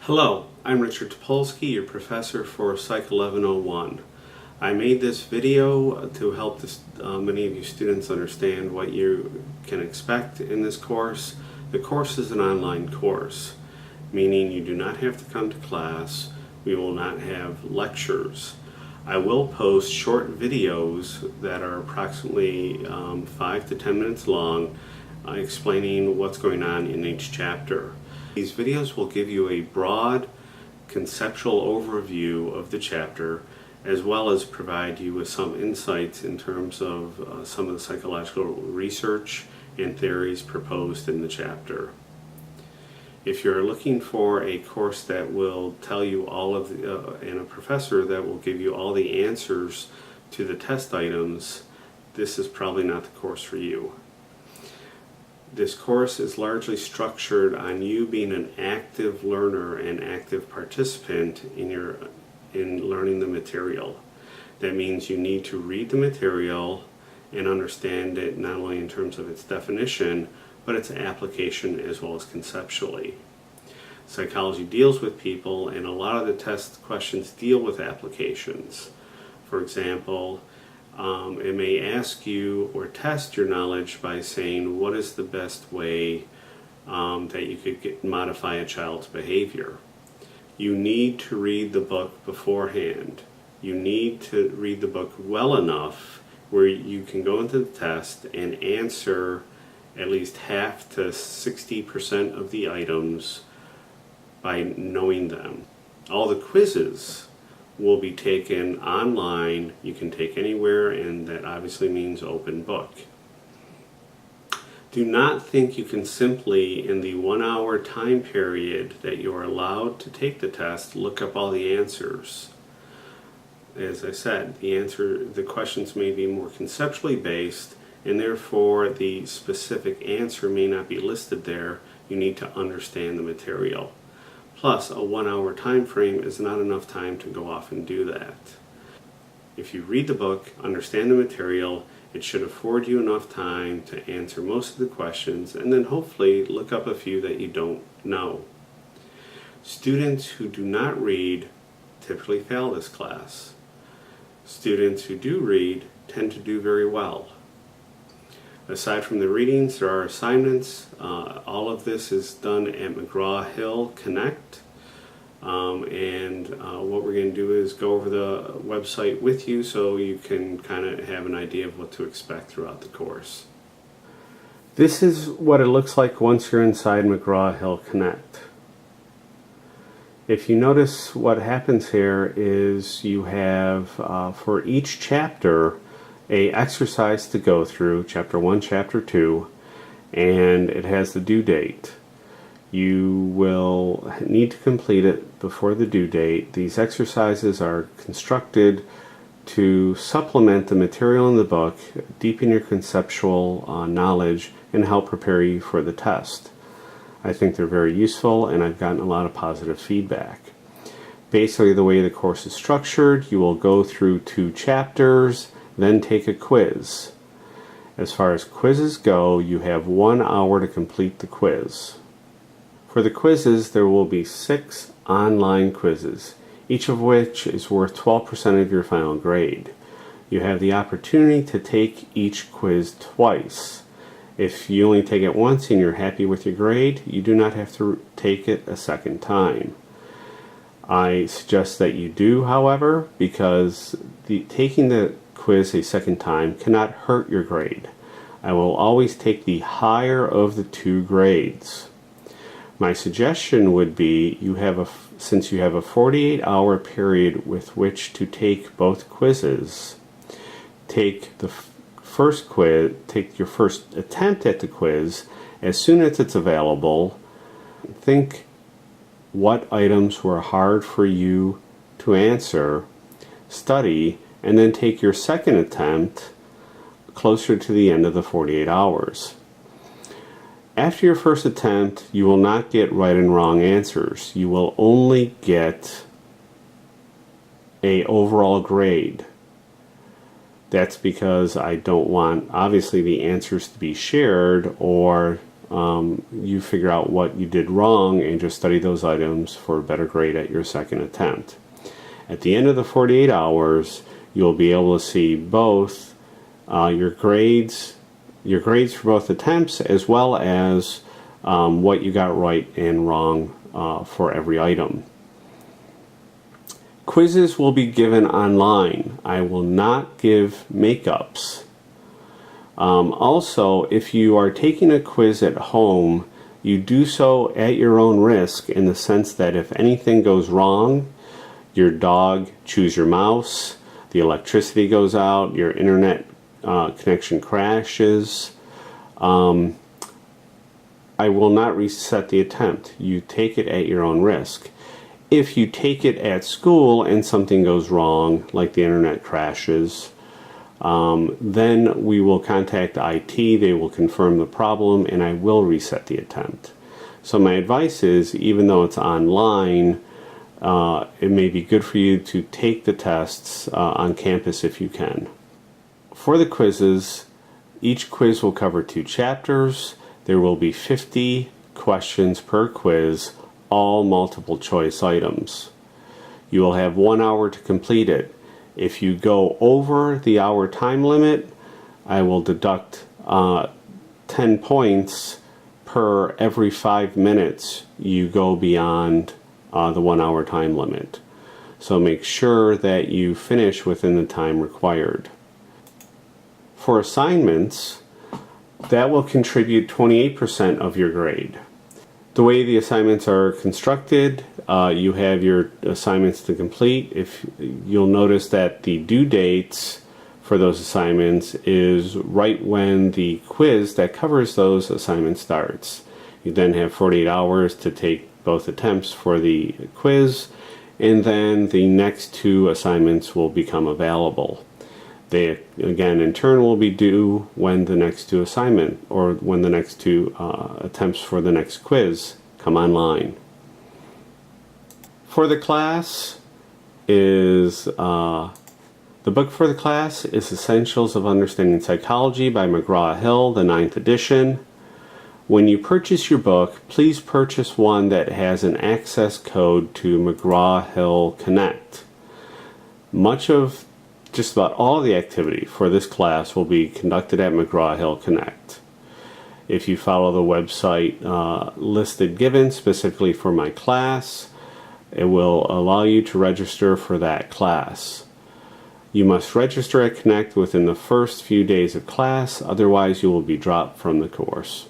Hello, I'm Richard Topolsky, your professor for Psych 1101. I made this video to help many of you students understand what you can expect in this course. The course is an online course, meaning you do not have to come to class. We will not have lectures. I will post short videos that are approximately 5 to 10 minutes long, explaining what's going on in each chapter. These videos will give you a broad conceptual overview of the chapter, as well as provide you with some insights in terms of some of the psychological research and theories proposed in the chapter. If you're looking for a course that will tell you all of and a professor that will give you all the answers to the test items, this is probably not the course for you. This course is largely structured on you being an active learner and active participant in learning the material. That means you need to read the material and understand it not only in terms of its definition, but its application as well as conceptually. Psychology deals with people, and a lot of the test questions deal with applications. For example, it may ask you or test your knowledge by saying what is the best way that you could modify a child's behavior. You need to read the book beforehand. You need to read the book well enough where you can go into the test and answer at least half to 60% of the items by knowing them. All the quizzes will be taken online. You can take anywhere, and that obviously means open book. Do not think you can simply, in the 1 hour time period that you are allowed to take the test, look up all the answers. As I said, the questions may be more conceptually based, and therefore the specific answer may not be listed there. You need to understand the material. Plus, a 1 hour time frame is not enough time to go off and do that. If you read the book, understand the material, it should afford you enough time to answer most of the questions, and then hopefully look up a few that you don't know. Students who do not read typically fail this class. Students who do read tend to do very well. Aside from the readings, there are assignments. All of this is done at McGraw-Hill Connect. What we're going to do is go over the website with you so you can kind of have an idea of what to expect throughout the course. This is what it looks like once you're inside McGraw-Hill Connect. If you notice, what happens here is you have, for each chapter, an exercise to go through, chapter 1, chapter 2, and it has the due date. You will need to complete it before the due date. These exercises are constructed to supplement the material in the book, deepen your conceptual knowledge, and help prepare you for the test. I think they're very useful, and I've gotten a lot of positive feedback. Basically, the way the course is structured, you will go through 2 chapters, then take a quiz. As far as quizzes go, you have 1 hour to complete the quiz. For the quizzes, there will be 6 online quizzes, each of which is worth 12% of your final grade. You have the opportunity to take each quiz twice. If you only take it once and you're happy with your grade, you do not have to take it a second time. I suggest that you do, however, because taking the quiz a second time cannot hurt your grade. I will always take the higher of the 2 grades. My suggestion would be since you have a 48-hour period with which to take both quizzes, take the first quiz, take your first attempt at the quiz as soon as it's available. Think what items were hard for you to answer, study, and then take your second attempt closer to the end of the 48 hours. After your first attempt, you will not get right and wrong answers. You will only get an overall grade. That's because I don't want, obviously, the answers to be shared or you figure out what you did wrong and just study those items for a better grade at your second attempt. At the end of the 48 hours, you'll be able to see both your grades for both attempts, as well as what you got right and wrong for every item. Quizzes will be given online. I will not give makeups. Also, if you are taking a quiz at home, you do so at your own risk, in the sense that if anything goes wrong, your dog chews your mouse, the electricity goes out, your internet connection crashes, I will not reset the attempt. You take it at your own risk. If you take it at school and something goes wrong, like the internet crashes, then we will contact IT, they will confirm the problem, and I will reset the attempt. So my advice is, even though it's online, it may be good for you to take the tests on campus if you can. For the quizzes, each quiz will cover 2 chapters. There will be 50 questions per quiz, all multiple choice items. You will have 1 hour to complete it. If you go over the hour time limit, I will deduct 10 points per every 5 minutes you go beyond the 1 hour time limit. So make sure that you finish within the time required. For assignments, that will contribute 28% of your grade. The way the assignments are constructed, you have your assignments to complete. If you'll notice that the due dates for those assignments is right when the quiz that covers those assignments starts. You then have 48 hours to take both attempts for the quiz, and then the next 2 assignments will become available. They, again, in turn will be due when the next 2 assignment, or when the next 2 attempts for the next quiz come online. For the class is, the book for the class is Essentials of Understanding Psychology by McGraw-Hill, the 9th edition. When you purchase your book, please purchase one that has an access code to McGraw-Hill Connect. Much of just about all the activity for this class will be conducted at McGraw-Hill Connect. If you follow the website listed given specifically for my class, it will allow you to register for that class. You must register at Connect within the first few days of class, otherwise you will be dropped from the course.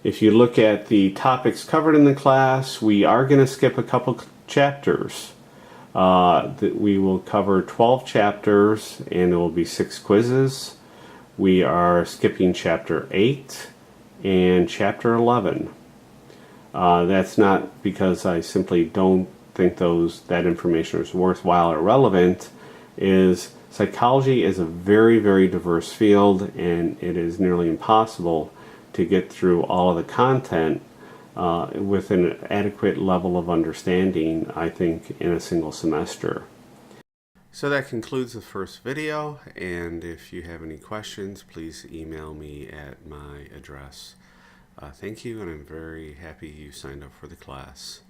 If you look at the topics covered in the class, we are going to skip a couple chapters. We will cover 12 chapters and there will be 6 quizzes. We are skipping chapter 8 and chapter 11. That's not because I simply don't think that information is worthwhile or relevant. Psychology is a very, very diverse field, and it is nearly impossible to get through all of the content with an adequate level of understanding, I think, in a single semester. So that concludes the first video, and if you have any questions, please email me at my address. Thank you, and I'm very happy you signed up for the class.